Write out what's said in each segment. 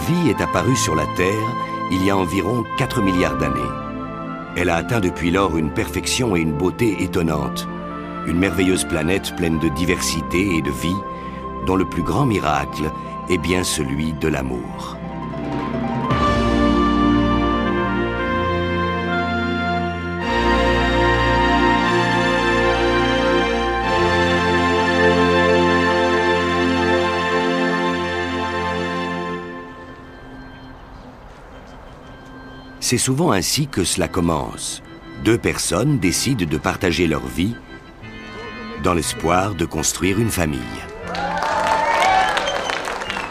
vie est apparue sur la Terre il y a environ 4 milliards d'années. Elle a atteint depuis lors une perfection et une beauté étonnantes. Une merveilleuse planète pleine de diversité et de vie, dont le plus grand miracle est bien celui de l'amour. C'est souvent ainsi que cela commence. Deux personnes décident de partager leur vie dans l'espoir de construire une famille.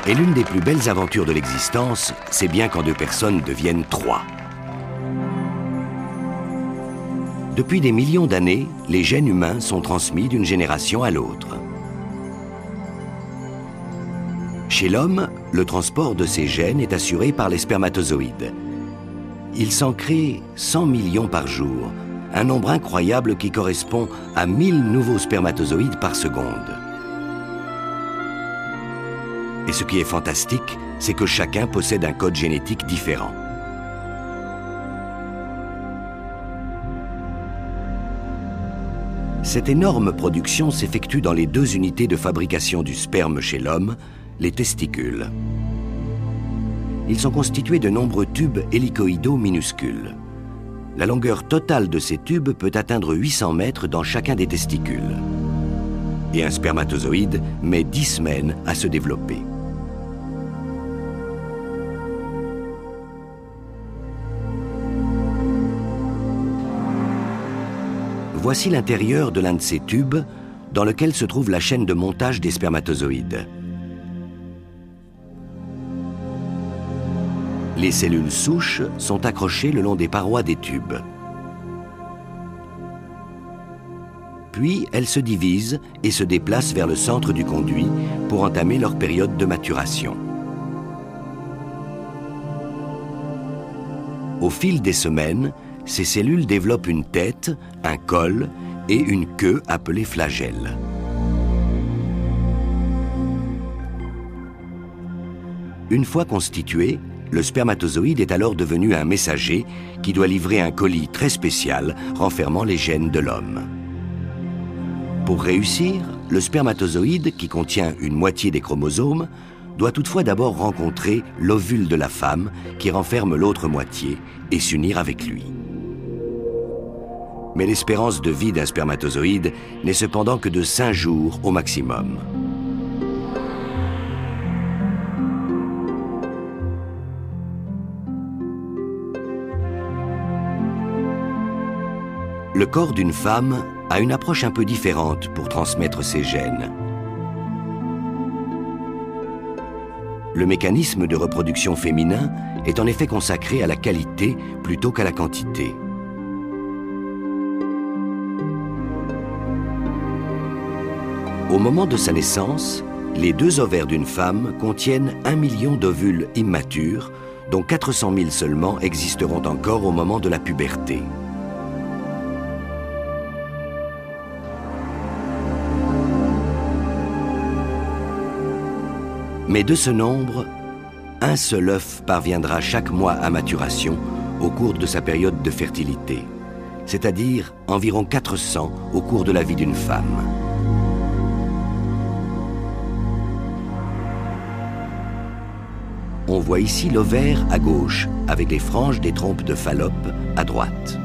Et l'une des plus belles aventures de l'existence, c'est bien quand deux personnes deviennent trois. Depuis des millions d'années, les gènes humains sont transmis d'une génération à l'autre. Chez l'homme, le transport de ces gènes est assuré par les spermatozoïdes. Il s'en crée 100 millions par jour, un nombre incroyable qui correspond à 1000 nouveaux spermatozoïdes par seconde. Et ce qui est fantastique, c'est que chacun possède un code génétique différent. Cette énorme production s'effectue dans les deux unités de fabrication du sperme chez l'homme, les testicules. Ils sont constitués de nombreux tubes hélicoïdaux minuscules. La longueur totale de ces tubes peut atteindre 800 mètres dans chacun des testicules. Et un spermatozoïde met 10 semaines à se développer. Voici l'intérieur de l'un de ces tubes dans lequel se trouve la chaîne de montage des spermatozoïdes. Les cellules souches sont accrochées le long des parois des tubes. Puis elles se divisent et se déplacent vers le centre du conduit pour entamer leur période de maturation. Au fil des semaines, ces cellules développent une tête, un col et une queue appelée flagelle. Une fois constitué, le spermatozoïde est alors devenu un messager qui doit livrer un colis très spécial renfermant les gènes de l'homme. Pour réussir, le spermatozoïde, qui contient une moitié des chromosomes, doit toutefois d'abord rencontrer l'ovule de la femme qui renferme l'autre moitié et s'unir avec lui. Mais l'espérance de vie d'un spermatozoïde n'est cependant que de 5 jours au maximum. Le corps d'une femme a une approche un peu différente pour transmettre ses gènes. Le mécanisme de reproduction féminin est en effet consacré à la qualité plutôt qu'à la quantité. Au moment de sa naissance, les 2 ovaires d'une femme contiennent 1 million d'ovules immatures, dont 400 000 seulement existeront encore au moment de la puberté. Mais de ce nombre, un seul œuf parviendra chaque mois à maturation au cours de sa période de fertilité, c'est-à-dire environ 400 au cours de la vie d'une femme. On voit ici l'ovaire à gauche, avec les franges des trompes de Fallope à droite.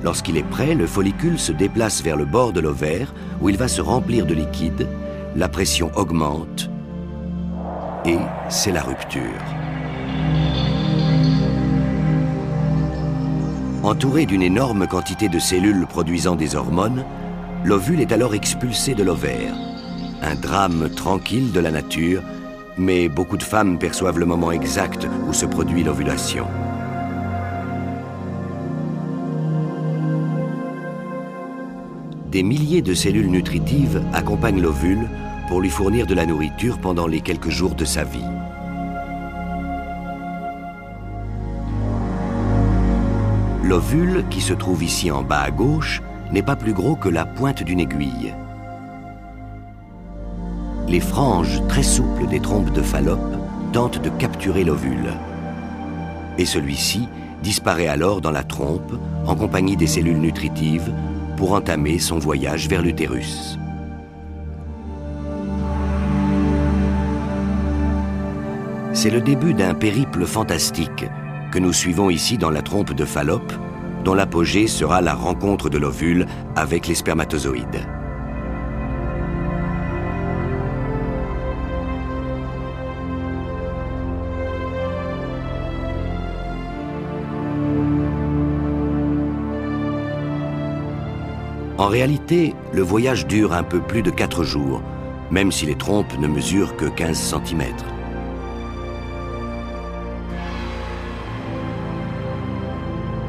Lorsqu'il est prêt, le follicule se déplace vers le bord de l'ovaire, où il va se remplir de liquide, la pression augmente, et c'est la rupture. Entouré d'une énorme quantité de cellules produisant des hormones, l'ovule est alors expulsé de l'ovaire. Un drame tranquille de la nature, mais beaucoup de femmes perçoivent le moment exact où se produit l'ovulation. Des milliers de cellules nutritives accompagnent l'ovule pour lui fournir de la nourriture pendant les quelques jours de sa vie. L'ovule, qui se trouve ici en bas à gauche, n'est pas plus gros que la pointe d'une aiguille. Les franges très souples des trompes de Fallope tente de capturer l'ovule. Et celui-ci disparaît alors dans la trompe en compagnie des cellules nutritives pour entamer son voyage vers l'utérus. C'est le début d'un périple fantastique que nous suivons ici dans la trompe de Fallope, dont l'apogée sera la rencontre de l'ovule avec les spermatozoïdes. En réalité, le voyage dure un peu plus de 4 jours, même si les trompes ne mesurent que 15 cm.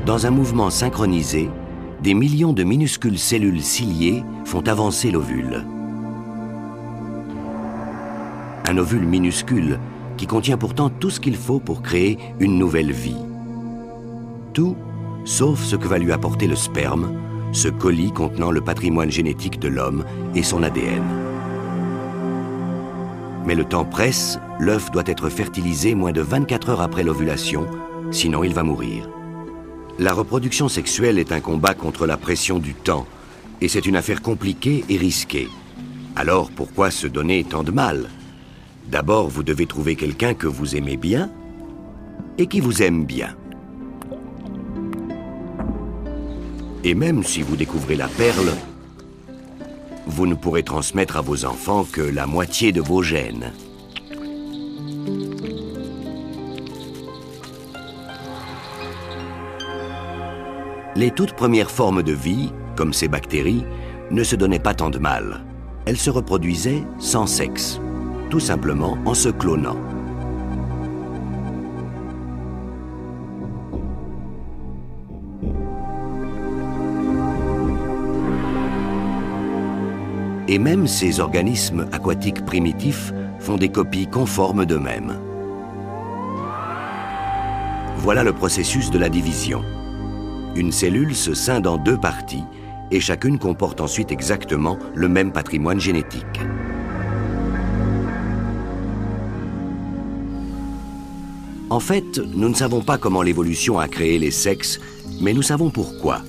Dans un mouvement synchronisé, des millions de minuscules cellules ciliées font avancer l'ovule. Un ovule minuscule qui contient pourtant tout ce qu'il faut pour créer une nouvelle vie. Tout, sauf ce que va lui apporter le sperme, ce colis contenant le patrimoine génétique de l'homme et son ADN. Mais le temps presse, l'œuf doit être fertilisé moins de 24 heures après l'ovulation, sinon il va mourir. La reproduction sexuelle est un combat contre la pression du temps, et c'est une affaire compliquée et risquée. Alors pourquoi se donner tant de mal? D'abord, vous devez trouver quelqu'un que vous aimez bien et qui vous aime bien. Et même si vous découvrez la perle, vous ne pourrez transmettre à vos enfants que la moitié de vos gènes. Les toutes premières formes de vie, comme ces bactéries, ne se donnaient pas tant de mal. Elles se reproduisaient sans sexe, tout simplement en se clonant. Et même ces organismes aquatiques primitifs font des copies conformes d'eux-mêmes. Voilà le processus de la division. Une cellule se scinde en 2 parties et chacune comporte ensuite exactement le même patrimoine génétique. En fait, nous ne savons pas comment l'évolution a créé les sexes, mais nous savons pourquoi.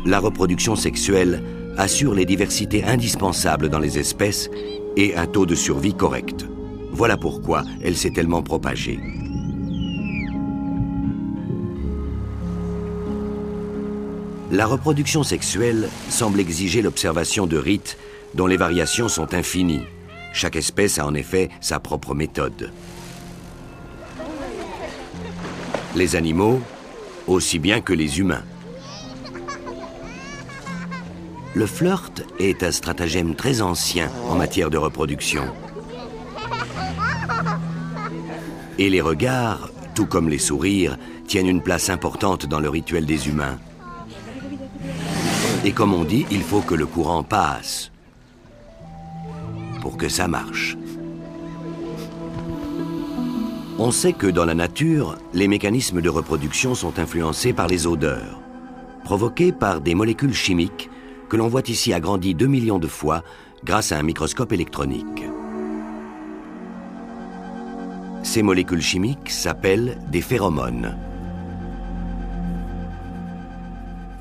La reproduction sexuelle assure les diversités indispensables dans les espèces et un taux de survie correct. Voilà pourquoi elle s'est tellement propagée. La reproduction sexuelle semble exiger l'observation de rites dont les variations sont infinies. Chaque espèce a en effet sa propre méthode. Les animaux, aussi bien que les humains. Le flirt est un stratagème très ancien en matière de reproduction. Et les regards, tout comme les sourires, tiennent une place importante dans le rituel des humains. Et comme on dit, il faut que le courant passe pour que ça marche. On sait que dans la nature, les mécanismes de reproduction sont influencés par les odeurs, provoquées par des molécules chimiques que l'on voit ici agrandies 2 millions de fois grâce à un microscope électronique. Ces molécules chimiques s'appellent des phéromones.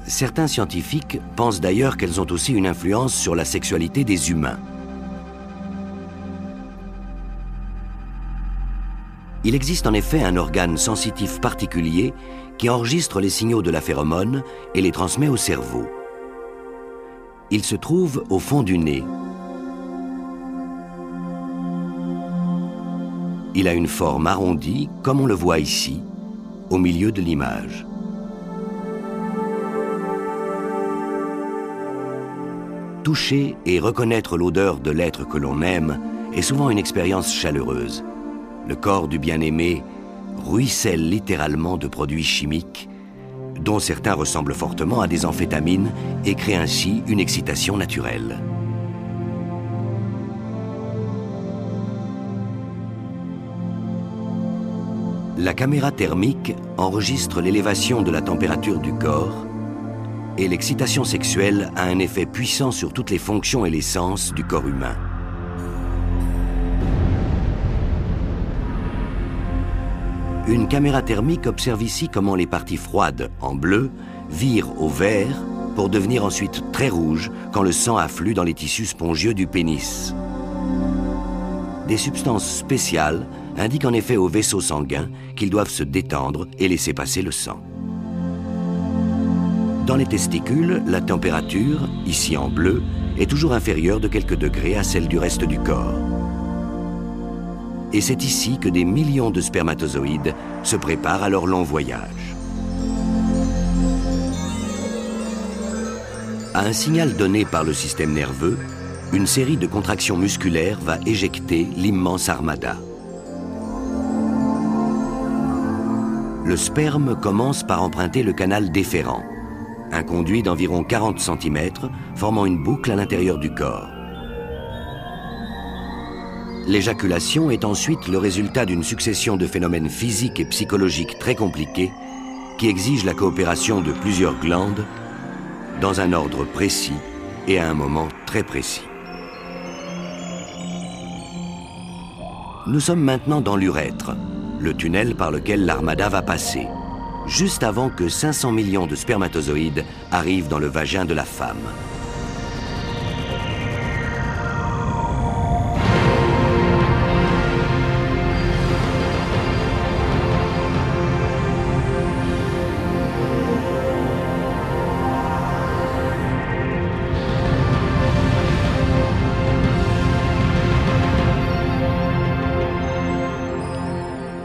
Certains scientifiques pensent d'ailleurs qu'elles ont aussi une influence sur la sexualité des humains. Il existe en effet un organe sensitif particulier qui enregistre les signaux de la phéromone et les transmet au cerveau. Il se trouve au fond du nez. Il a une forme arrondie, comme on le voit ici, au milieu de l'image. Toucher et reconnaître l'odeur de l'être que l'on aime est souvent une expérience chaleureuse. Le corps du bien-aimé ruisselle littéralement de produits chimiques, dont certains ressemblent fortement à des amphétamines et créent ainsi une excitation naturelle. La caméra thermique enregistre l'élévation de la température du corps et l'excitation sexuelle a un effet puissant sur toutes les fonctions et les sens du corps humain. Une caméra thermique observe ici comment les parties froides, en bleu, virent au vert pour devenir ensuite très rouges quand le sang afflue dans les tissus spongieux du pénis. Des substances spéciales indiquent en effet aux vaisseaux sanguins qu'ils doivent se détendre et laisser passer le sang. Dans les testicules, la température, ici en bleu, est toujours inférieure de quelques degrés à celle du reste du corps. Et c'est ici que des millions de spermatozoïdes se préparent à leur long voyage. À un signal donné par le système nerveux, une série de contractions musculaires va éjecter l'immense armada. Le sperme commence par emprunter le canal déférent, un conduit d'environ 40 cm formant une boucle à l'intérieur du corps. L'éjaculation est ensuite le résultat d'une succession de phénomènes physiques et psychologiques très compliqués qui exigent la coopération de plusieurs glandes dans un ordre précis et à un moment très précis. Nous sommes maintenant dans l'urètre, le tunnel par lequel l'armada va passer, juste avant que 500 millions de spermatozoïdes arrivent dans le vagin de la femme.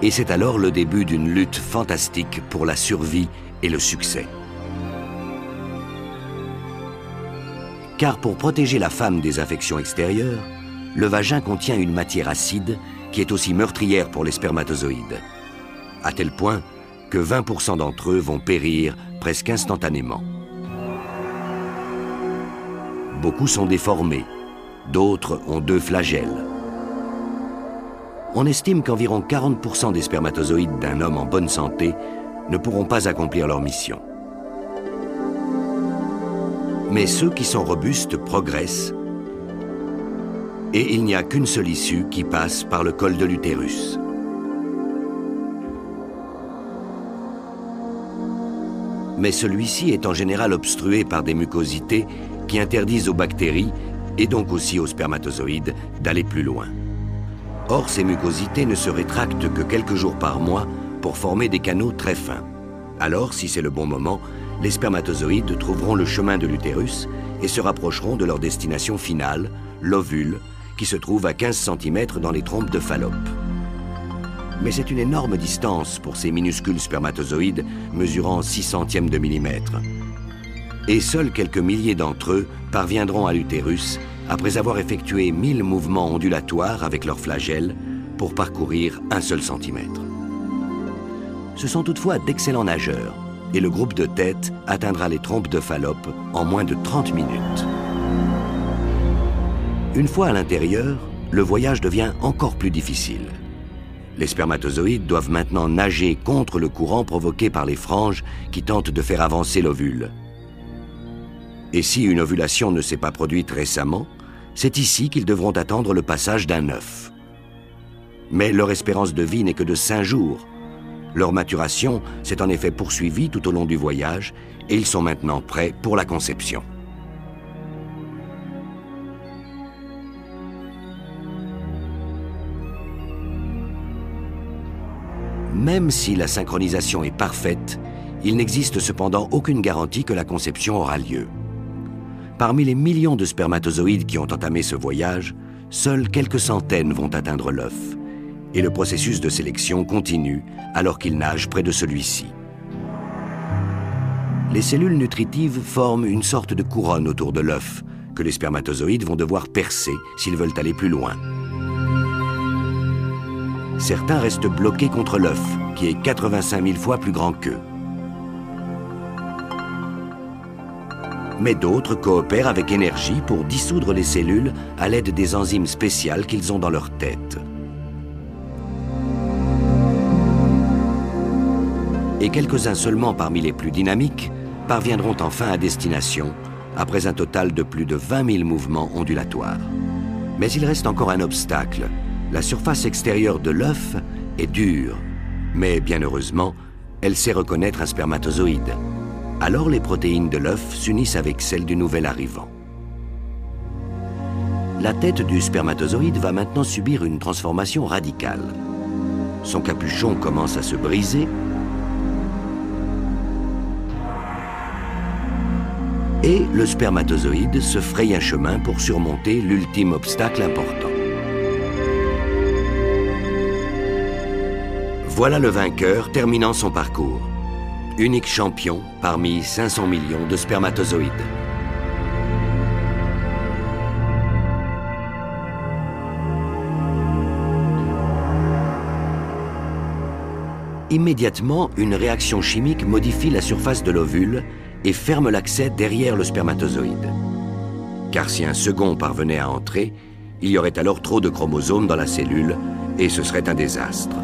Et c'est alors le début d'une lutte fantastique pour la survie et le succès. Car pour protéger la femme des infections extérieures, le vagin contient une matière acide qui est aussi meurtrière pour les spermatozoïdes, à tel point que 20% d'entre eux vont périr presque instantanément. Beaucoup sont déformés, d'autres ont 2 flagelles. On estime qu'environ 40% des spermatozoïdes d'un homme en bonne santé ne pourront pas accomplir leur mission. Mais ceux qui sont robustes progressent et il n'y a qu'une seule issue qui passe par le col de l'utérus. Mais celui-ci est en général obstrué par des mucosités qui interdisent aux bactéries et donc aussi aux spermatozoïdes d'aller plus loin. Or, ces mucosités ne se rétractent que quelques jours par mois pour former des canaux très fins. Alors, si c'est le bon moment, les spermatozoïdes trouveront le chemin de l'utérus et se rapprocheront de leur destination finale, l'ovule, qui se trouve à 15 cm dans les trompes de Fallope. Mais c'est une énorme distance pour ces minuscules spermatozoïdes mesurant 6/100 de millimètre. Et seuls quelques milliers d'entre eux parviendront à l'utérus après avoir effectué 1000 mouvements ondulatoires avec leurs flagelles pour parcourir 1 seul centimètre. Ce sont toutefois d'excellents nageurs et le groupe de tête atteindra les trompes de Fallope en moins de 30 minutes. Une fois à l'intérieur, le voyage devient encore plus difficile. Les spermatozoïdes doivent maintenant nager contre le courant provoqué par les franges qui tentent de faire avancer l'ovule. Et si une ovulation ne s'est pas produite récemment, c'est ici qu'ils devront attendre le passage d'un œuf. Mais leur espérance de vie n'est que de 5 jours. Leur maturation s'est en effet poursuivie tout au long du voyage et ils sont maintenant prêts pour la conception. Même si la synchronisation est parfaite, il n'existe cependant aucune garantie que la conception aura lieu. Parmi les millions de spermatozoïdes qui ont entamé ce voyage, seules quelques centaines vont atteindre l'œuf, et le processus de sélection continue alors qu'ils nagent près de celui-ci. Les cellules nutritives forment une sorte de couronne autour de l'œuf, que les spermatozoïdes vont devoir percer s'ils veulent aller plus loin. Certains restent bloqués contre l'œuf, qui est 85 000 fois plus grand qu'eux. Mais d'autres coopèrent avec énergie pour dissoudre les cellules à l'aide des enzymes spéciales qu'ils ont dans leur tête. Et quelques-uns seulement parmi les plus dynamiques parviendront enfin à destination après un total de plus de 20 000 mouvements ondulatoires. Mais il reste encore un obstacle. La surface extérieure de l'œuf est dure Mais bien heureusement, elle sait reconnaître un spermatozoïde. Alors les protéines de l'œuf s'unissent avec celles du nouvel arrivant. La tête du spermatozoïde va maintenant subir une transformation radicale. Son capuchon commence à se briser et le spermatozoïde se fraye un chemin pour surmonter l'ultime obstacle important. Voilà le vainqueur terminant son parcours. Unique champion parmi 500 millions de spermatozoïdes. Immédiatement, une réaction chimique modifie la surface de l'ovule et ferme l'accès derrière le spermatozoïde. Car si un second parvenait à entrer, il y aurait alors trop de chromosomes dans la cellule et ce serait un désastre.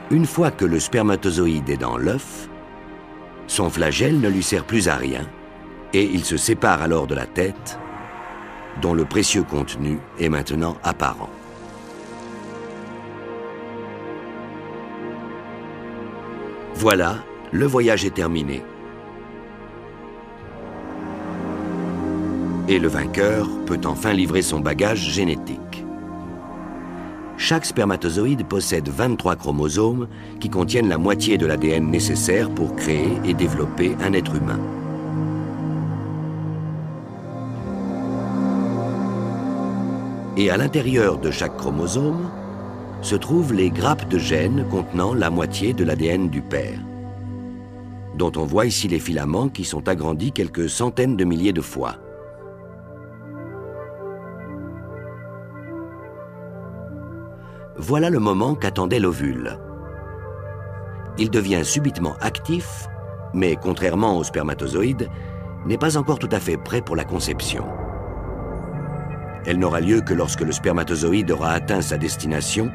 Une fois que le spermatozoïde est dans l'œuf, son flagelle ne lui sert plus à rien et il se sépare alors de la tête, dont le précieux contenu est maintenant apparent. Voilà, le voyage est terminé. Et le vainqueur peut enfin livrer son bagage génétique. Chaque spermatozoïde possède 23 chromosomes qui contiennent la moitié de l'ADN nécessaire pour créer et développer un être humain. Et à l'intérieur de chaque chromosome se trouvent les grappes de gènes contenant la moitié de l'ADN du père, dont on voit ici les filaments qui sont agrandis quelques centaines de milliers de fois. Voilà le moment qu'attendait l'ovule. Il devient subitement actif, mais contrairement au spermatozoïde, n'est pas encore tout à fait prêt pour la conception. Elle n'aura lieu que lorsque le spermatozoïde aura atteint sa destination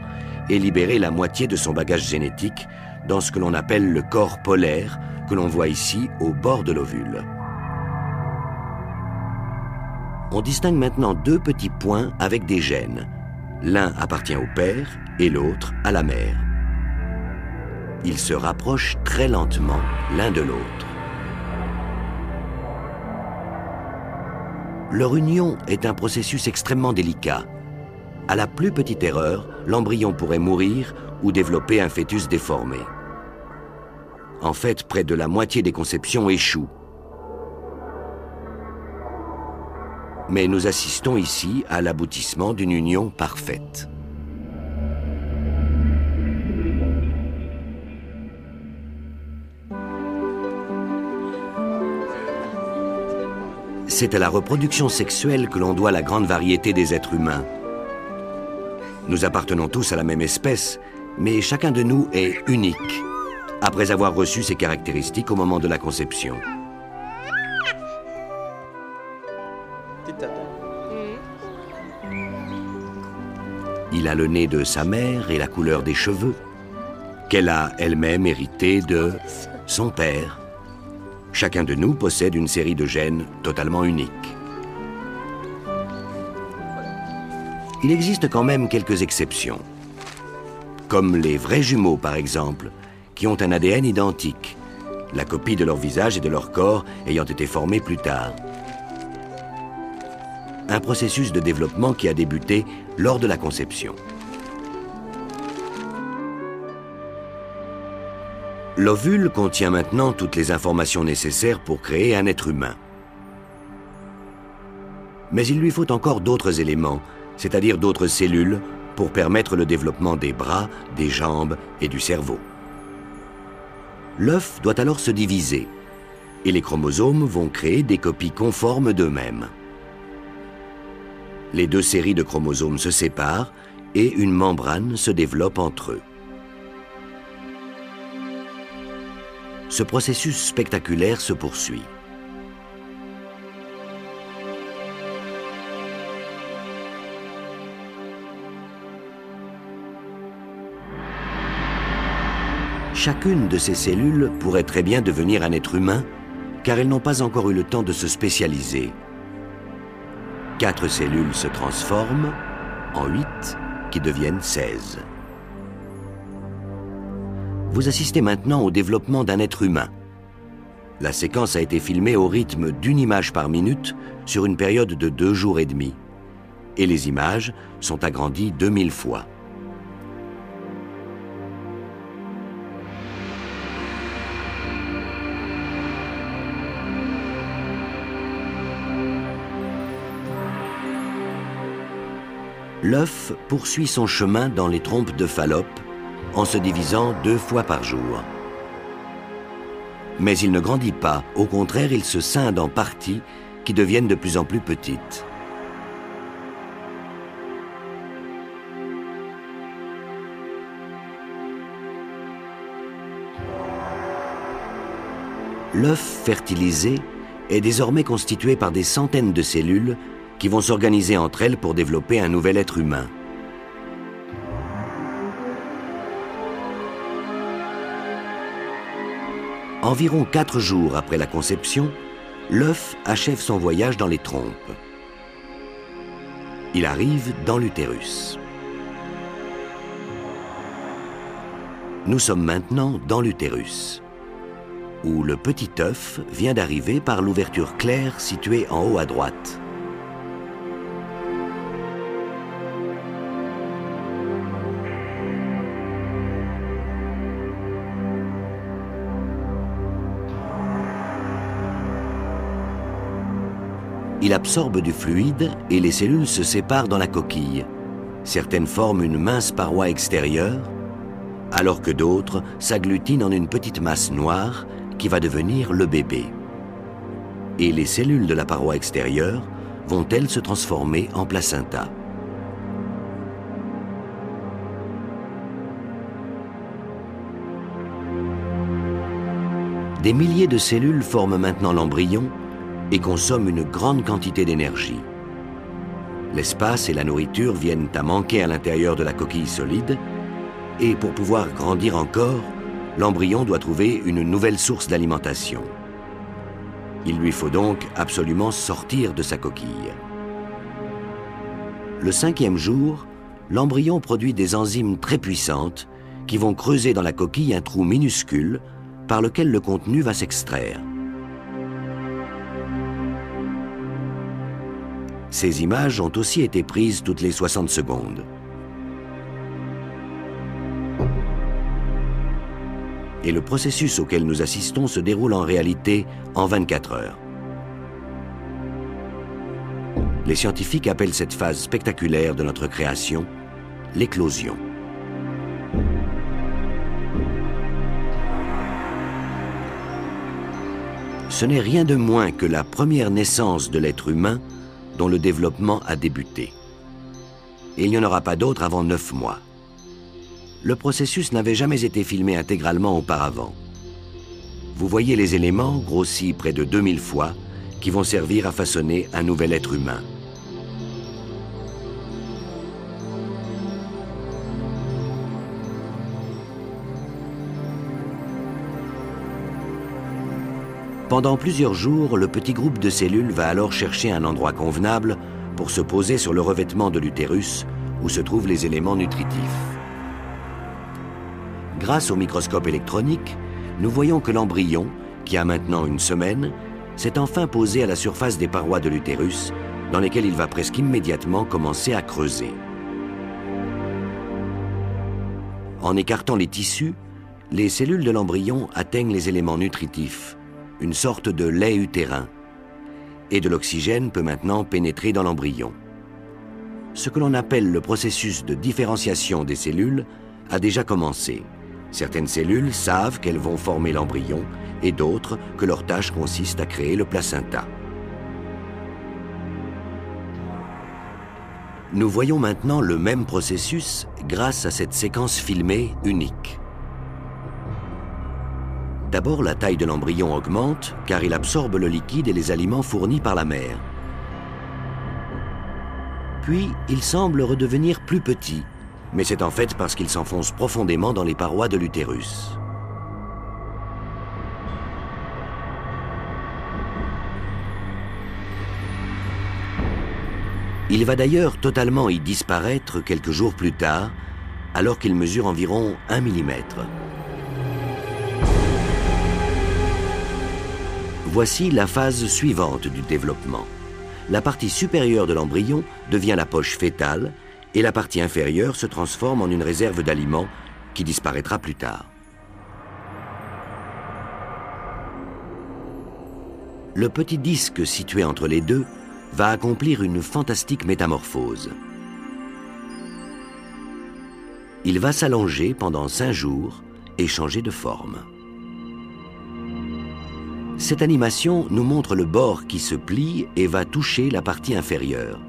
et libéré la moitié de son bagage génétique dans ce que l'on appelle le corps polaire, que l'on voit ici au bord de l'ovule. On distingue maintenant deux petits points avec des gènes. L'un appartient au père et l'autre à la mère. Ils se rapprochent très lentement l'un de l'autre. Leur union est un processus extrêmement délicat. À la plus petite erreur, l'embryon pourrait mourir ou développer un fœtus déformé. En fait, près de la moitié des conceptions échouent. Mais nous assistons ici à l'aboutissement d'une union parfaite. C'est à la reproduction sexuelle que l'on doit la grande variété des êtres humains. Nous appartenons tous à la même espèce, mais chacun de nous est unique, après avoir reçu ses caractéristiques au moment de la conception. Il a le nez de sa mère et la couleur des cheveux, qu'elle a elle-même hérité de son père. Chacun de nous possède une série de gènes totalement uniques. Il existe quand même quelques exceptions, comme les vrais jumeaux par exemple, qui ont un ADN identique, la copie de leur visage et de leur corps ayant été formés plus tard. Un processus de développement qui a débuté lors de la conception. L'ovule contient maintenant toutes les informations nécessaires pour créer un être humain. Mais il lui faut encore d'autres éléments, c'est-à-dire d'autres cellules, pour permettre le développement des bras, des jambes et du cerveau. L'œuf doit alors se diviser, et les chromosomes vont créer des copies conformes d'eux-mêmes. Les deux séries de chromosomes se séparent et une membrane se développe entre eux. Ce processus spectaculaire se poursuit. Chacune de ces cellules pourrait très bien devenir un être humain, car elles n'ont pas encore eu le temps de se spécialiser. 4 cellules se transforment en 8, qui deviennent 16. Vous assistez maintenant au développement d'un être humain. La séquence a été filmée au rythme d'1 image par minute sur une période de 2 jours et demi. Et les images sont agrandies 2000 fois. L'œuf poursuit son chemin dans les trompes de Fallope en se divisant 2 fois par jour. Mais il ne grandit pas, au contraire, il se scinde en parties qui deviennent de plus en plus petites. L'œuf fertilisé est désormais constitué par des centaines de cellules qui vont s'organiser entre elles pour développer un nouvel être humain. Environ 4 jours après la conception, l'œuf achève son voyage dans les trompes. Il arrive dans l'utérus. Nous sommes maintenant dans l'utérus, où le petit œuf vient d'arriver par l'ouverture claire située en haut à droite. Il absorbe du fluide et les cellules se séparent dans la coquille. Certaines forment une mince paroi extérieure, alors que d'autres s'agglutinent en une petite masse noire qui va devenir le bébé. Et les cellules de la paroi extérieure vont-elles se transformer en placenta. Des milliers de cellules forment maintenant l'embryon et consomment une grande quantité d'énergie. L'espace et la nourriture viennent à manquer à l'intérieur de la coquille solide, et pour pouvoir grandir encore, l'embryon doit trouver une nouvelle source d'alimentation. Il lui faut donc absolument sortir de sa coquille. Le 5e jour, l'embryon produit des enzymes très puissantes qui vont creuser dans la coquille un trou minuscule par lequel le contenu va s'extraire. Ces images ont aussi été prises toutes les 60 secondes. Et le processus auquel nous assistons se déroule en réalité en 24 heures. Les scientifiques appellent cette phase spectaculaire de notre création l'éclosion. Ce n'est rien de moins que la première naissance de l'être humain dont le développement a débuté. Et il n'y en aura pas d'autre avant 9 mois. Le processus n'avait jamais été filmé intégralement auparavant. Vous voyez les éléments, grossis près de 2000 fois, qui vont servir à façonner un nouvel être humain. Pendant plusieurs jours, le petit groupe de cellules va alors chercher un endroit convenable pour se poser sur le revêtement de l'utérus où se trouvent les éléments nutritifs. Grâce au microscope électronique, nous voyons que l'embryon, qui a maintenant 1 semaine, s'est enfin posé à la surface des parois de l'utérus, dans lesquelles il va presque immédiatement commencer à creuser. En écartant les tissus, les cellules de l'embryon atteignent les éléments nutritifs, une sorte de lait utérin, et de l'oxygène peut maintenant pénétrer dans l'embryon. Ce que l'on appelle le processus de différenciation des cellules a déjà commencé. Certaines cellules savent qu'elles vont former l'embryon et d'autres que leur tâche consiste à créer le placenta. Nous voyons maintenant le même processus grâce à cette séquence filmée unique. D'abord, la taille de l'embryon augmente car il absorbe le liquide et les aliments fournis par la mère. Puis, il semble redevenir plus petit, mais c'est en fait parce qu'il s'enfonce profondément dans les parois de l'utérus. Il va d'ailleurs totalement y disparaître quelques jours plus tard, alors qu'il mesure environ 1 mm. Voici la phase suivante du développement. La partie supérieure de l'embryon devient la poche fœtale et la partie inférieure se transforme en une réserve d'aliments qui disparaîtra plus tard. Le petit disque situé entre les deux va accomplir une fantastique métamorphose. Il va s'allonger pendant 5 jours et changer de forme. Cette animation nous montre le bord qui se plie et va toucher la partie inférieure.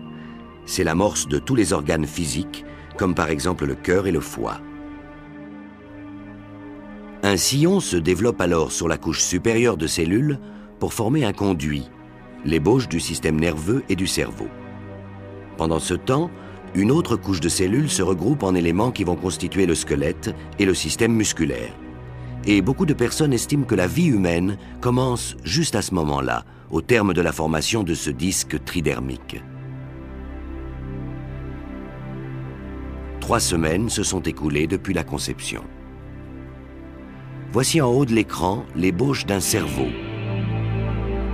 C'est l'amorce de tous les organes physiques, comme par exemple le cœur et le foie. Un sillon se développe alors sur la couche supérieure de cellules pour former un conduit, l'ébauche du système nerveux et du cerveau. Pendant ce temps, une autre couche de cellules se regroupe en éléments qui vont constituer le squelette et le système musculaire. Et beaucoup de personnes estiment que la vie humaine commence juste à ce moment-là, au terme de la formation de ce disque tridermique. 3 semaines se sont écoulées depuis la conception. Voici en haut de l'écran l'ébauche d'un cerveau,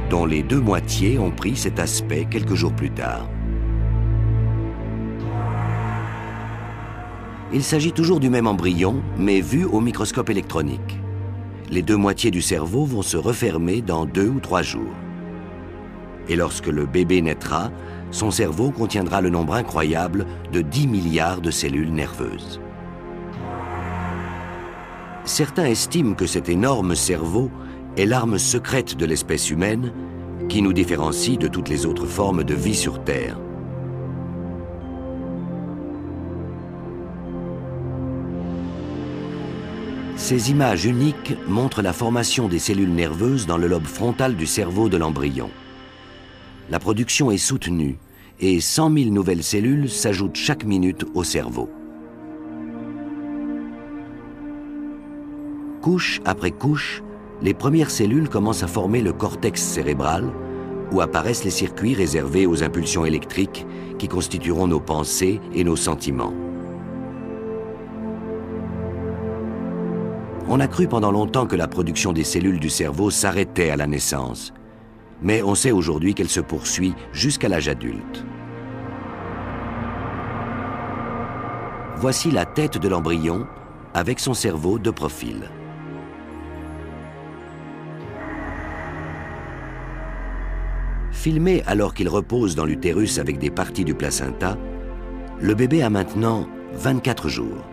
dont les 2 moitiés ont pris cet aspect quelques jours plus tard. Il s'agit toujours du même embryon, mais vu au microscope électronique. Les 2 moitiés du cerveau vont se refermer dans 2 ou 3 jours. Et lorsque le bébé naîtra, son cerveau contiendra le nombre incroyable de 10 milliards de cellules nerveuses. Certains estiment que cet énorme cerveau est l'arme secrète de l'espèce humaine qui nous différencie de toutes les autres formes de vie sur Terre. Ces images uniques montrent la formation des cellules nerveuses dans le lobe frontal du cerveau de l'embryon. La production est soutenue et 100 000 nouvelles cellules s'ajoutent chaque minute au cerveau. Couche après couche, les premières cellules commencent à former le cortex cérébral, où apparaissent les circuits réservés aux impulsions électriques qui constitueront nos pensées et nos sentiments. On a cru pendant longtemps que la production des cellules du cerveau s'arrêtait à la naissance, mais on sait aujourd'hui qu'elle se poursuit jusqu'à l'âge adulte. Voici la tête de l'embryon avec son cerveau de profil. Filmé alors qu'il repose dans l'utérus avec des parties du placenta, le bébé a maintenant 24 jours.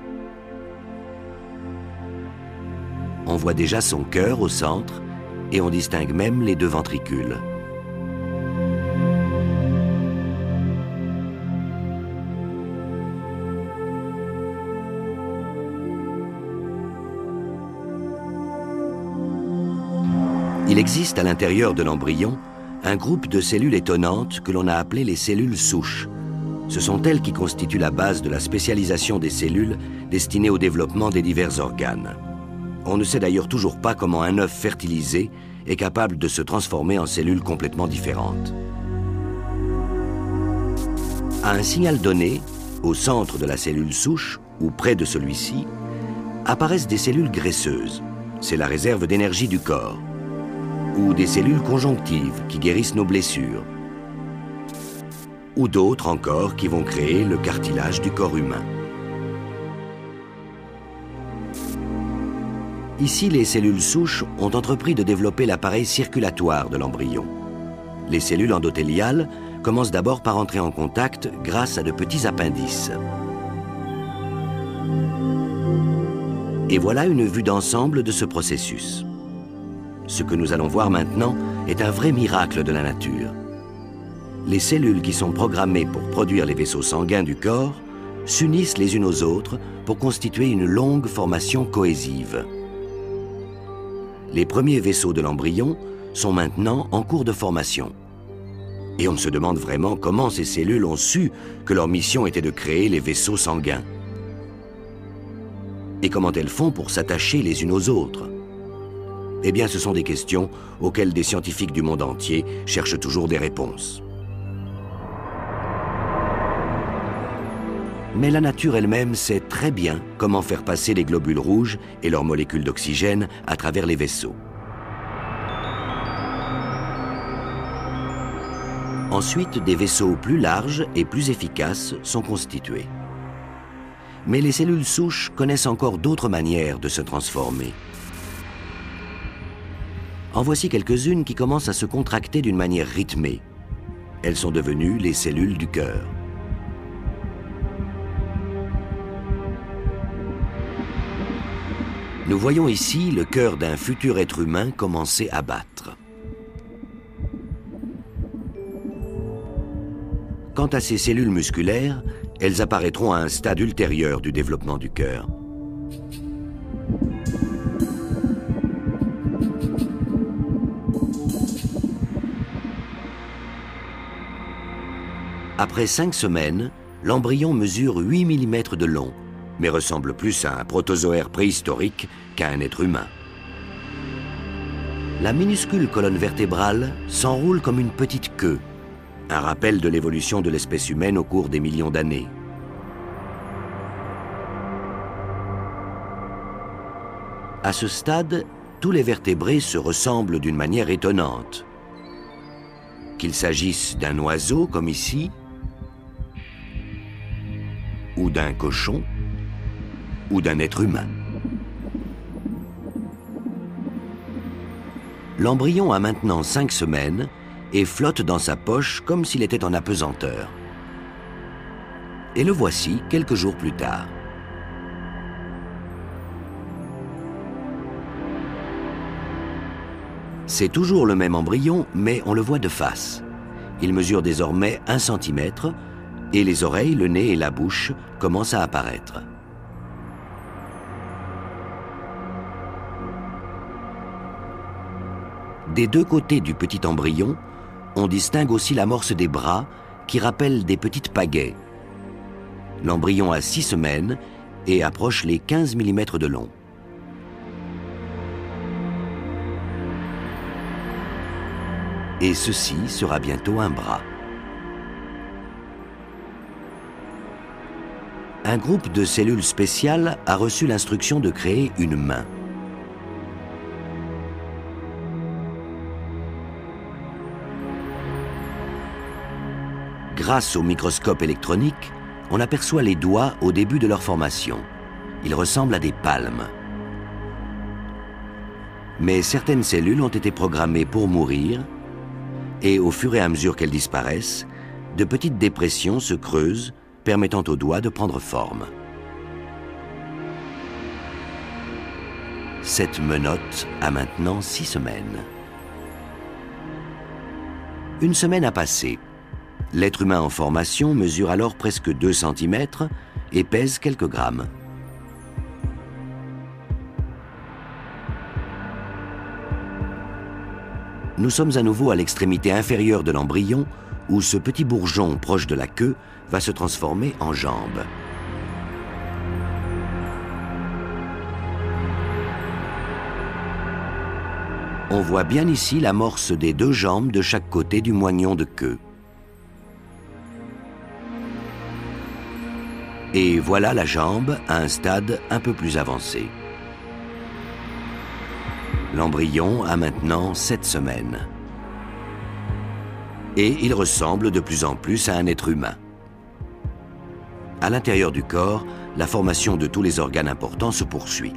On voit déjà son cœur au centre et on distingue même les 2 ventricules. Il existe à l'intérieur de l'embryon un groupe de cellules étonnantes que l'on a appelées les cellules souches. Ce sont elles qui constituent la base de la spécialisation des cellules destinées au développement des divers organes. On ne sait d'ailleurs toujours pas comment un œuf fertilisé est capable de se transformer en cellules complètement différentes. À un signal donné, au centre de la cellule souche, ou près de celui-ci, apparaissent des cellules graisseuses. C'est la réserve d'énergie du corps. Ou des cellules conjonctives qui guérissent nos blessures. Ou d'autres encore qui vont créer le cartilage du corps humain. Ici, les cellules souches ont entrepris de développer l'appareil circulatoire de l'embryon. Les cellules endothéliales commencent d'abord par entrer en contact grâce à de petits appendices. Et voilà une vue d'ensemble de ce processus. Ce que nous allons voir maintenant est un vrai miracle de la nature. Les cellules qui sont programmées pour produire les vaisseaux sanguins du corps s'unissent les unes aux autres pour constituer une longue formation cohésive. Les premiers vaisseaux de l'embryon sont maintenant en cours de formation. Et on se demande vraiment comment ces cellules ont su que leur mission était de créer les vaisseaux sanguins. Et comment elles font pour s'attacher les unes aux autres? Eh bien, ce sont des questions auxquelles des scientifiques du monde entier cherchent toujours des réponses. Mais la nature elle-même sait très bien comment faire passer les globules rouges et leurs molécules d'oxygène à travers les vaisseaux. Ensuite, des vaisseaux plus larges et plus efficaces sont constitués. Mais les cellules souches connaissent encore d'autres manières de se transformer. En voici quelques-unes qui commencent à se contracter d'une manière rythmée. Elles sont devenues les cellules du cœur. Nous voyons ici le cœur d'un futur être humain commencer à battre. Quant à ces cellules musculaires, elles apparaîtront à un stade ultérieur du développement du cœur. Après 5 semaines, l'embryon mesure 8 mm de long, mais ressemble plus à un protozoaire préhistorique qu'à un être humain. La minuscule colonne vertébrale s'enroule comme une petite queue, un rappel de l'évolution de l'espèce humaine au cours des millions d'années. À ce stade, tous les vertébrés se ressemblent d'une manière étonnante. Qu'il s'agisse d'un oiseau, comme ici, ou d'un cochon, ou d'un être humain. L'embryon a maintenant 5 semaines et flotte dans sa poche comme s'il était en apesanteur. Et le voici quelques jours plus tard. C'est toujours le même embryon, mais on le voit de face. Il mesure désormais 1 cm et les oreilles, le nez et la bouche commencent à apparaître. Des deux côtés du petit embryon, on distingue aussi l'amorce des bras qui rappellent des petites pagaies. L'embryon a 6 semaines et approche les 15 mm de long. Et ceci sera bientôt un bras. Un groupe de cellules spéciales a reçu l'instruction de créer une main. Grâce au microscope électronique, on aperçoit les doigts au début de leur formation. Ils ressemblent à des palmes. Mais certaines cellules ont été programmées pour mourir, et au fur et à mesure qu'elles disparaissent, de petites dépressions se creusent, permettant aux doigts de prendre forme. Cette menotte a maintenant 6 semaines. Une semaine a passé. L'être humain en formation mesure alors presque 2 cm et pèse quelques grammes. Nous sommes à nouveau à l'extrémité inférieure de l'embryon où ce petit bourgeon proche de la queue va se transformer en jambe. On voit bien ici l'amorce des 2 jambes de chaque côté du moignon de queue. Et voilà la jambe à un stade un peu plus avancé. L'embryon a maintenant 7 semaines. Et il ressemble de plus en plus à un être humain. À l'intérieur du corps, la formation de tous les organes importants se poursuit.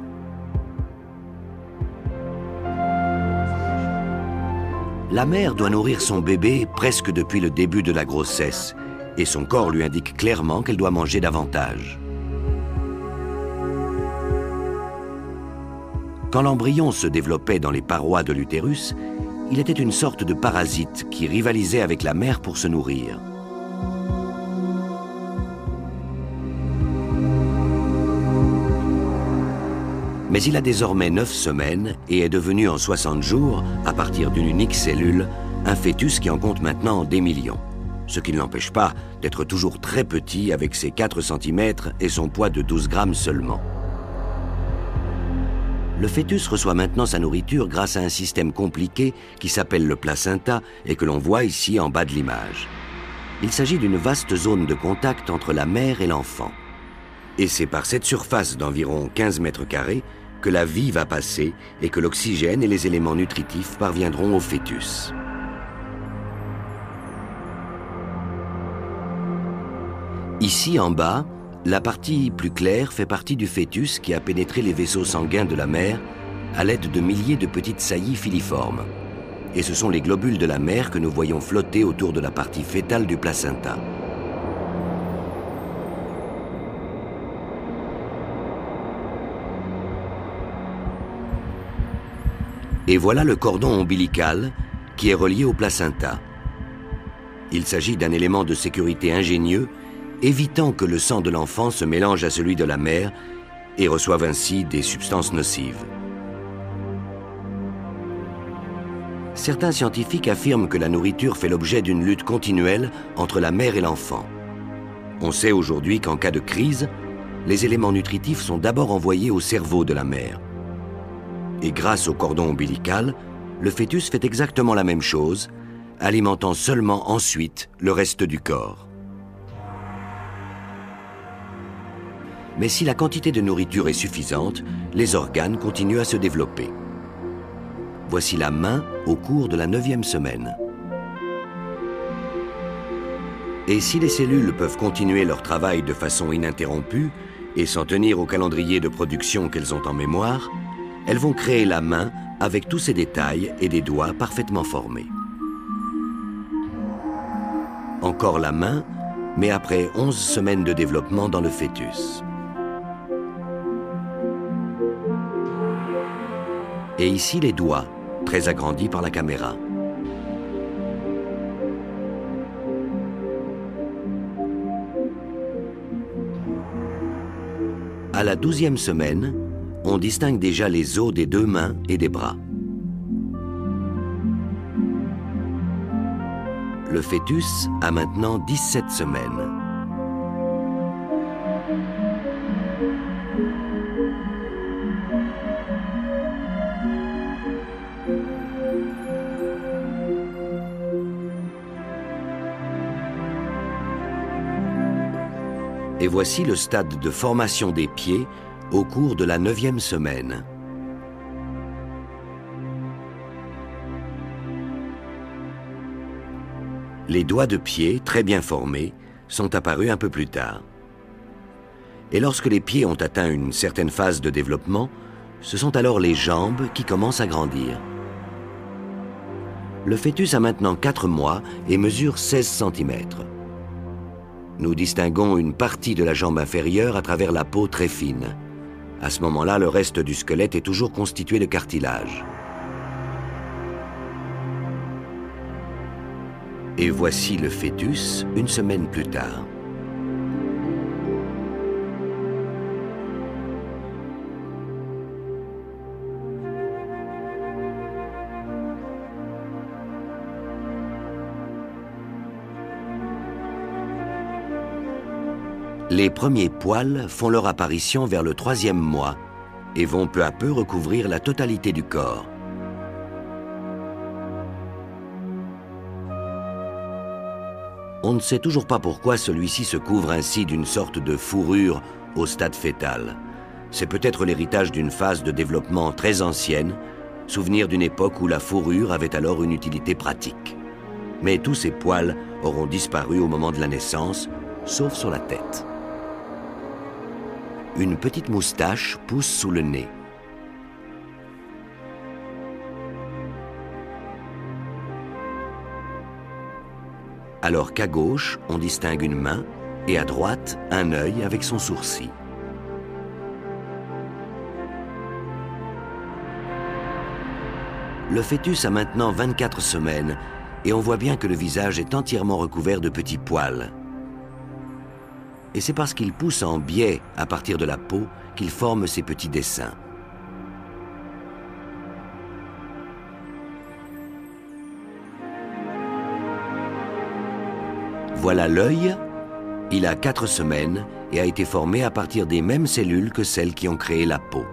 La mère doit nourrir son bébé presque depuis le début de la grossesse, et son corps lui indique clairement qu'elle doit manger davantage. Quand l'embryon se développait dans les parois de l'utérus, il était une sorte de parasite qui rivalisait avec la mère pour se nourrir. Mais il a désormais 9 semaines et est devenu en 60 jours, à partir d'une unique cellule, un fœtus qui en compte maintenant des millions. Ce qui ne l'empêche pas d'être toujours très petit avec ses 4 cm et son poids de 12 grammes seulement. Le fœtus reçoit maintenant sa nourriture grâce à un système compliqué qui s'appelle le placenta et que l'on voit ici en bas de l'image. Il s'agit d'une vaste zone de contact entre la mère et l'enfant. Et c'est par cette surface d'environ 15 mètres carrés que la vie va passer et que l'oxygène et les éléments nutritifs parviendront au fœtus. Ici, en bas, la partie plus claire fait partie du fœtus qui a pénétré les vaisseaux sanguins de la mère à l'aide de milliers de petites saillies filiformes. Et ce sont les globules de la mère que nous voyons flotter autour de la partie fœtale du placenta. Et voilà le cordon ombilical qui est relié au placenta. Il s'agit d'un élément de sécurité ingénieux, évitant que le sang de l'enfant se mélange à celui de la mère et reçoive ainsi des substances nocives. Certains scientifiques affirment que la nourriture fait l'objet d'une lutte continuelle entre la mère et l'enfant. On sait aujourd'hui qu'en cas de crise, les éléments nutritifs sont d'abord envoyés au cerveau de la mère. Et grâce au cordon ombilical, le fœtus fait exactement la même chose, alimentant seulement ensuite le reste du corps. Mais si la quantité de nourriture est suffisante, les organes continuent à se développer. Voici la main au cours de la 9e semaine. Et si les cellules peuvent continuer leur travail de façon ininterrompue et s'en tenir au calendrier de production qu'elles ont en mémoire, elles vont créer la main avec tous ses détails et des doigts parfaitement formés. Encore la main, mais après 11 semaines de développement dans le fœtus. Et ici les doigts, très agrandis par la caméra. À la 12e semaine, on distingue déjà les os des 2 mains et des bras. Le fœtus a maintenant 17 semaines. Et voici le stade de formation des pieds au cours de la 9e semaine. Les doigts de pied, très bien formés, sont apparus un peu plus tard. Et lorsque les pieds ont atteint une certaine phase de développement, ce sont alors les jambes qui commencent à grandir. Le fœtus a maintenant 4 mois et mesure 16 cm. Nous distinguons une partie de la jambe inférieure à travers la peau très fine. À ce moment-là, le reste du squelette est toujours constitué de cartilage. Et voici le fœtus une semaine plus tard. Les premiers poils font leur apparition vers le 3e mois et vont peu à peu recouvrir la totalité du corps. On ne sait toujours pas pourquoi celui-ci se couvre ainsi d'une sorte de fourrure au stade fœtal. C'est peut-être l'héritage d'une phase de développement très ancienne, souvenir d'une époque où la fourrure avait alors une utilité pratique. Mais tous ces poils auront disparu au moment de la naissance, sauf sur la tête. Une petite moustache pousse sous le nez. Alors qu'à gauche, on distingue une main et à droite, un œil avec son sourcil. Le fœtus a maintenant 24 semaines et on voit bien que le visage est entièrement recouvert de petits poils. Et c'est parce qu'il pousse en biais à partir de la peau qu'il forme ces petits dessins. Voilà l'œil, il a 4 semaines et a été formé à partir des mêmes cellules que celles qui ont créé la peau.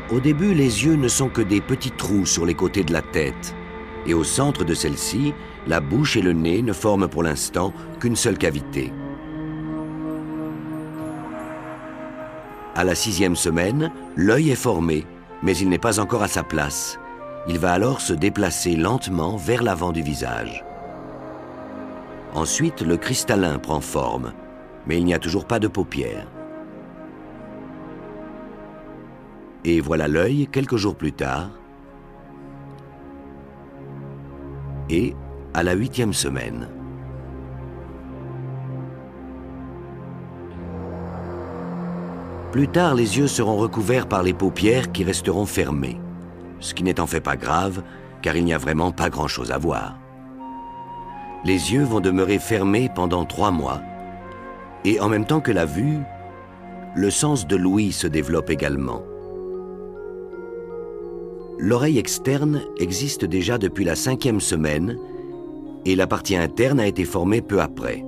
Au début, les yeux ne sont que des petits trous sur les côtés de la tête. et au centre de celle-ci, la bouche et le nez ne forment pour l'instant qu'une seule cavité. À la 6e semaine, l'œil est formé, mais il n'est pas encore à sa place. Il va alors se déplacer lentement vers l'avant du visage. Ensuite, le cristallin prend forme, mais il n'y a toujours pas de paupières. Et voilà l'œil quelques jours plus tard. Et à la 8e semaine. Plus tard, les yeux seront recouverts par les paupières qui resteront fermées, ce qui n'est en fait pas grave, car il n'y a vraiment pas grand-chose à voir. Les yeux vont demeurer fermés pendant 3 mois, et en même temps que la vue, le sens de l'ouïe se développe également. L'oreille externe existe déjà depuis la 5e semaine, et la partie interne a été formée peu après.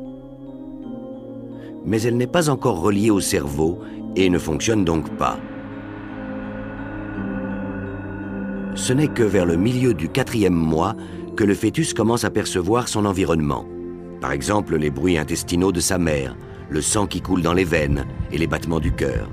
Mais elle n'est pas encore reliée au cerveau et ne fonctionne donc pas. Ce n'est que vers le milieu du 4e mois que le fœtus commence à percevoir son environnement. Par exemple, les bruits intestinaux de sa mère, le sang qui coule dans les veines et les battements du cœur.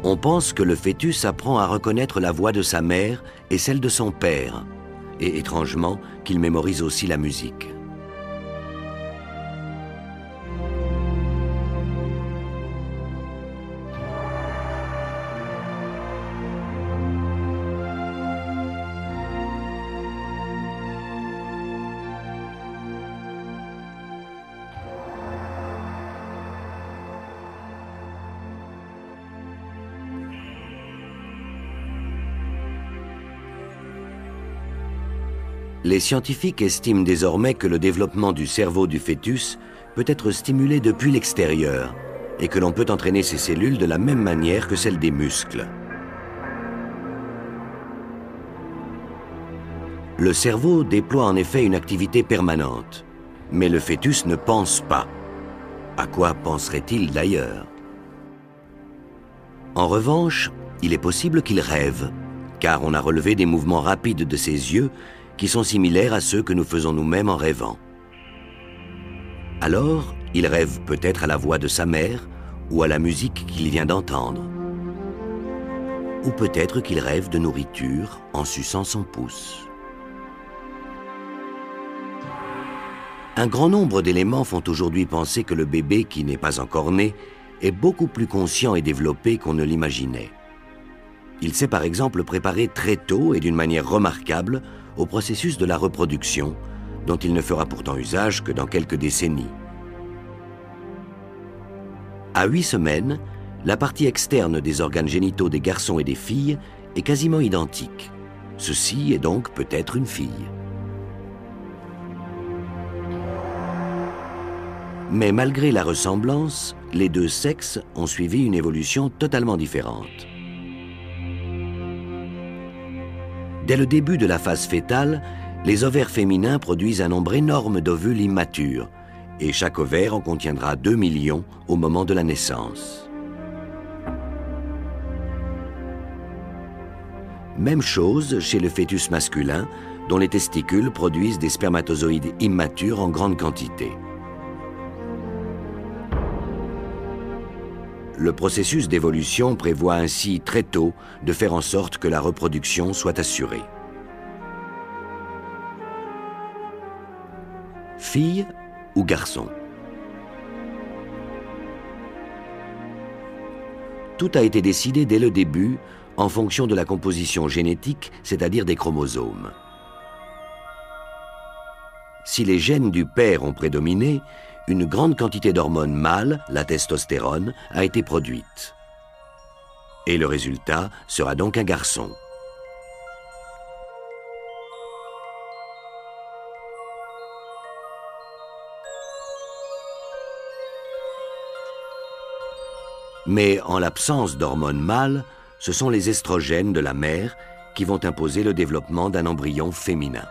On pense que le fœtus apprend à reconnaître la voix de sa mère et celle de son père, et étrangement qu'il mémorise aussi la musique. Les scientifiques estiment désormais que le développement du cerveau du fœtus peut être stimulé depuis l'extérieur et que l'on peut entraîner ces cellules de la même manière que celle des muscles. Le cerveau déploie en effet une activité permanente, mais le fœtus ne pense pas. À quoi penserait-il d'ailleurs? En revanche, il est possible qu'il rêve, car on a relevé des mouvements rapides de ses yeux qui sont similaires à ceux que nous faisons nous-mêmes en rêvant. Alors, il rêve peut-être à la voix de sa mère ou à la musique qu'il vient d'entendre. Ou peut-être qu'il rêve de nourriture en suçant son pouce. Un grand nombre d'éléments font aujourd'hui penser que le bébé qui n'est pas encore né est beaucoup plus conscient et développé qu'on ne l'imaginait. Il s'est par exemple préparé très tôt et d'une manière remarquable au processus de la reproduction, dont il ne fera pourtant usage que dans quelques décennies. À 8 semaines, la partie externe des organes génitaux des garçons et des filles est quasiment identique. Ceci est donc peut-être une fille. Mais malgré la ressemblance, les deux sexes ont suivi une évolution totalement différente. Dès le début de la phase fœtale, les ovaires féminins produisent un nombre énorme d'ovules immatures, et chaque ovaire en contiendra 2 millions au moment de la naissance. Même chose chez le fœtus masculin, dont les testicules produisent des spermatozoïdes immatures en grande quantité. Le processus d'évolution prévoit ainsi très tôt de faire en sorte que la reproduction soit assurée. Fille ou garçon? Tout a été décidé dès le début en fonction de la composition génétique, c'est-à-dire des chromosomes. Si les gènes du père ont prédominé, une grande quantité d'hormones mâles, la testostérone, a été produite. Et le résultat sera donc un garçon. Mais en l'absence d'hormones mâles, ce sont les estrogènes de la mère qui vont imposer le développement d'un embryon féminin.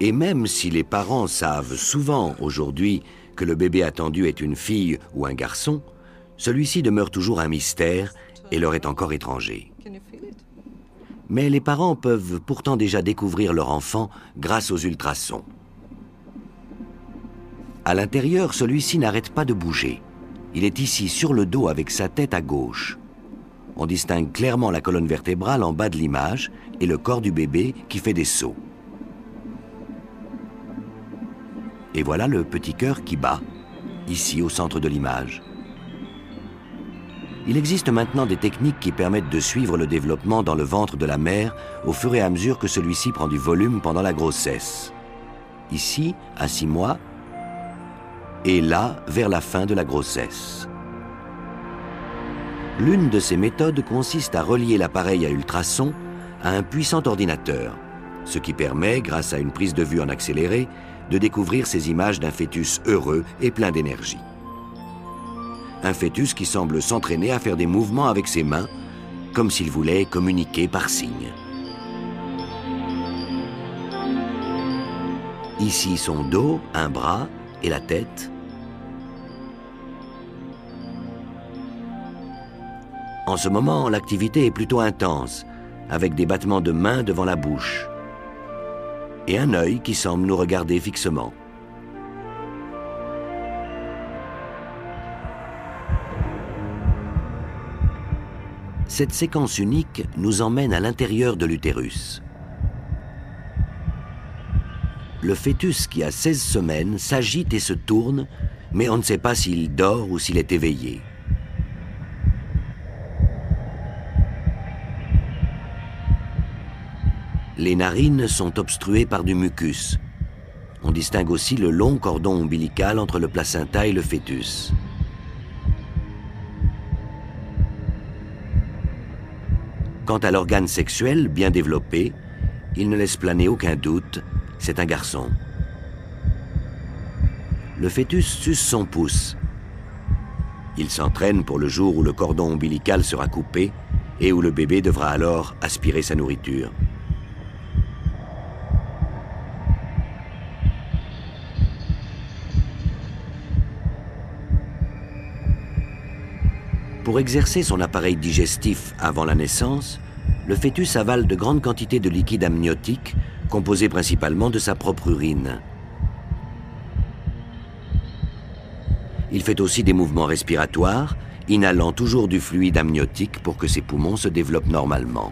Et même si les parents savent souvent aujourd'hui que le bébé attendu est une fille ou un garçon, celui-ci demeure toujours un mystère et leur est encore étranger. Mais les parents peuvent pourtant déjà découvrir leur enfant grâce aux ultrasons. À l'intérieur, celui-ci n'arrête pas de bouger. Il est ici sur le dos avec sa tête à gauche. On distingue clairement la colonne vertébrale en bas de l'image et le corps du bébé qui fait des sauts. Et voilà le petit cœur qui bat, ici au centre de l'image. Il existe maintenant des techniques qui permettent de suivre le développement dans le ventre de la mère au fur et à mesure que celui-ci prend du volume pendant la grossesse. Ici, à 6 mois, et là, vers la fin de la grossesse. L'une de ces méthodes consiste à relier l'appareil à ultrasons à un puissant ordinateur, ce qui permet, grâce à une prise de vue en accéléré, de découvrir ces images d'un fœtus heureux et plein d'énergie. Un fœtus qui semble s'entraîner à faire des mouvements avec ses mains, comme s'il voulait communiquer par signes. Ici son dos, un bras et la tête. En ce moment, l'activité est plutôt intense, avec des battements de mains devant la bouche et un œil qui semble nous regarder fixement. Cette séquence unique nous emmène à l'intérieur de l'utérus. Le fœtus qui a 16 semaines s'agite et se tourne, mais on ne sait pas s'il dort ou s'il est éveillé. Les narines sont obstruées par du mucus. On distingue aussi le long cordon ombilical entre le placenta et le fœtus. Quant à l'organe sexuel bien développé, il ne laisse planer aucun doute, c'est un garçon. Le fœtus suce son pouce. Il s'entraîne pour le jour où le cordon ombilical sera coupé et où le bébé devra alors aspirer sa nourriture. Pour exercer son appareil digestif avant la naissance, le fœtus avale de grandes quantités de liquide amniotique, composé principalement de sa propre urine. Il fait aussi des mouvements respiratoires, inhalant toujours du fluide amniotique pour que ses poumons se développent normalement.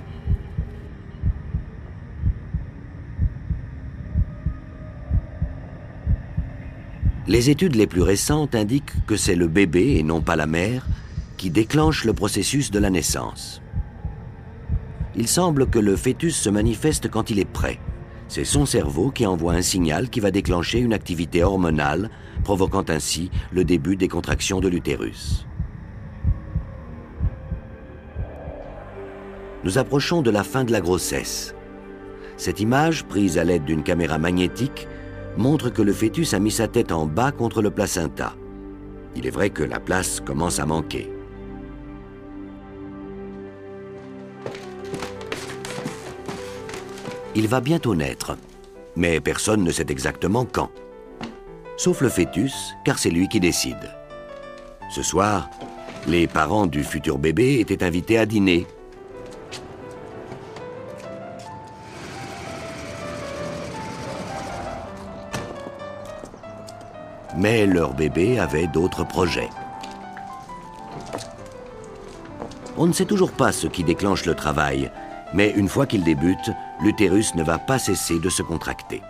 Les études les plus récentes indiquent que c'est le bébé et non pas la mère qui déclenche le processus de la naissance. Il semble que le fœtus se manifeste quand il est prêt. C'est son cerveau qui envoie un signal qui va déclencher une activité hormonale, provoquant ainsi le début des contractions de l'utérus. Nous approchons de la fin de la grossesse. Cette image, prise à l'aide d'une caméra magnétique, montre que le fœtus a mis sa tête en bas contre le placenta. Il est vrai que la place commence à manquer. Il va bientôt naître, mais personne ne sait exactement quand. Sauf le fœtus, car c'est lui qui décide. Ce soir, les parents du futur bébé étaient invités à dîner. Mais leur bébé avait d'autres projets. On ne sait toujours pas ce qui déclenche le travail, mais une fois qu'il débute, l'utérus ne va pas cesser de se contracter.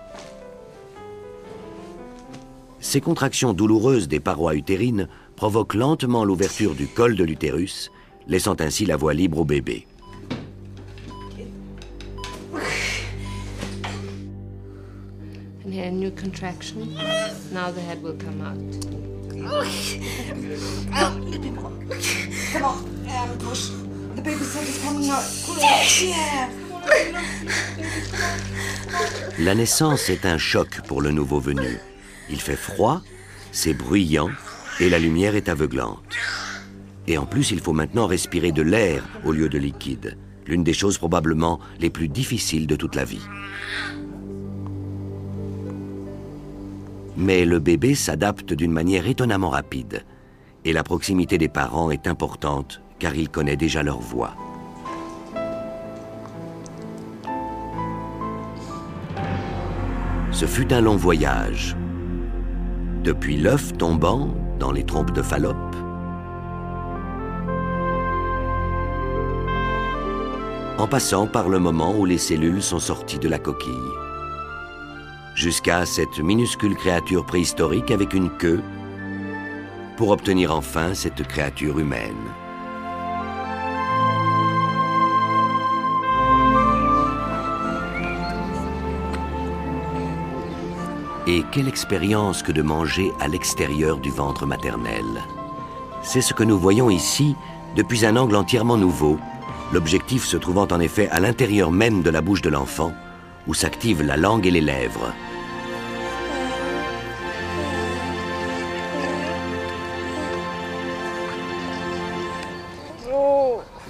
Ces contractions douloureuses des parois utérines provoquent lentement l'ouverture du col de l'utérus, laissant ainsi la voie libre au bébé. And here a new contraction. Now the head will come out. Come on, push. The babysitter's coming up. Push. Yeah. La naissance est un choc pour le nouveau venu. Il fait froid, c'est bruyant et la lumière est aveuglante. Et en plus, il faut maintenant respirer de l'air au lieu de liquide. L'une des choses probablement les plus difficiles de toute la vie. Mais le bébé s'adapte d'une manière étonnamment rapide. Et la proximité des parents est importante car il connaît déjà leur voix. Ce fut un long voyage. Depuis l'œuf tombant dans les trompes de Fallope, en passant par le moment où les cellules sont sorties de la coquille, jusqu'à cette minuscule créature préhistorique avec une queue, pour obtenir enfin cette créature humaine. Et quelle expérience que de manger à l'extérieur du ventre maternel. C'est ce que nous voyons ici depuis un angle entièrement nouveau, l'objectif se trouvant en effet à l'intérieur même de la bouche de l'enfant, où s'activent la langue et les lèvres.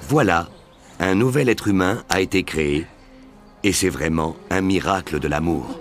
Voilà, un nouvel être humain a été créé, et c'est vraiment un miracle de l'amour.